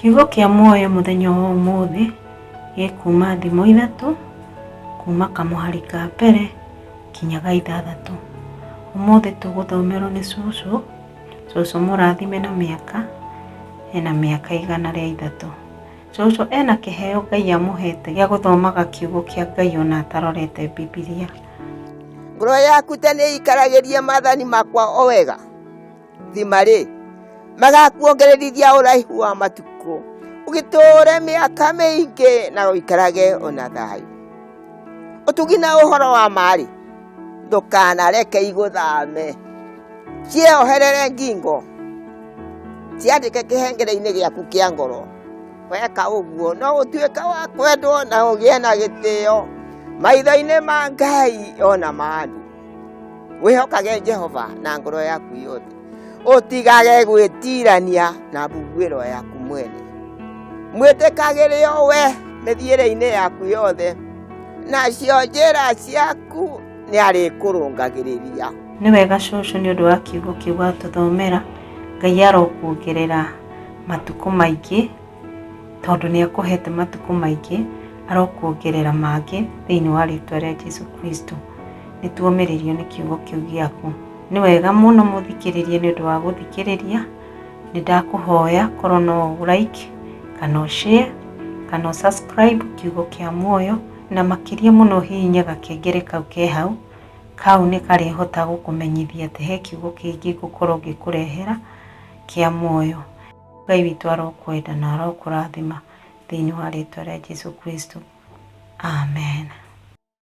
Kiugo kĩa muoyo mũthenya wa ũmũthĩ gĩkuma thimo 3 kuma kamũhari ka mbere kinyaga 6. Ũmũthĩ tũgũthomerwo nĩ cũcũ mũrathime na mĩaka ena mĩaka 103. Cũcũ ena kĩheo Ngai amũhete gĩa gũthomaga kiugo kĩa Ngai ona atarorete Biblia. Ngoro yaku tene ikaragĩria maathani makwa o wega. Thima-rĩ, magakuongererithia ũraihu wa matukũ, ũgĩtũũre mĩaka mĩingĩ na ũikarage ona thayũ. Ũtugi na ũhoro wa marĩ, ndũkanareke igũthame. Cieoherere ngingo, ciandĩke kĩhengere-inĩ gĩaku kĩa ngoro. Weka ũguo no ũtuĩka wa kwendwo na ũgĩe na gĩtĩo maitho-inĩ ma Ngai ona ma andũ. Wĩhokage Jehova na ngoro yaku yothe, ũtigage gwĩtirania na mbugĩro yaku mwene. Mwĩtĩkagĩre we mĩthiĩre-inĩ yaku yothe, nacio njĩra ciaku nĩ arĩkũrũngagĩrĩria. Nĩ wega cũcũ nĩ ũndũ wa kiugo kĩu watũthomera. Ngai arokuongerera matukũ maingĩ, tondũ nĩ akũhete matukũ maingĩ, arokuongerera mangĩ thĩinĩ wa rĩĩtwa rĩa Jesũ Kristo. Nĩ tuomĩrĩrio nĩ kiugo kĩu gĩaku. Nĩ wega mũno mũthikĩrĩrie nĩ ũndũ wa gũthikĩrĩria. Nĩ ndakũhoya korwo no like kana share kana subscribe kiugo kĩa muoyo, na makĩria mũno hihinya gakengere kau ke hau. Kau nĩ karĩhota gũkũmenyithia atĩ he kiugo kĩngĩ ngũkorwo ngĩkũrehera kĩa muoyo. Ngai witũ arokwenda na arokũrathima thĩinĩ wa rĩĩtwa rĩa Jesũ Kristo. Amen.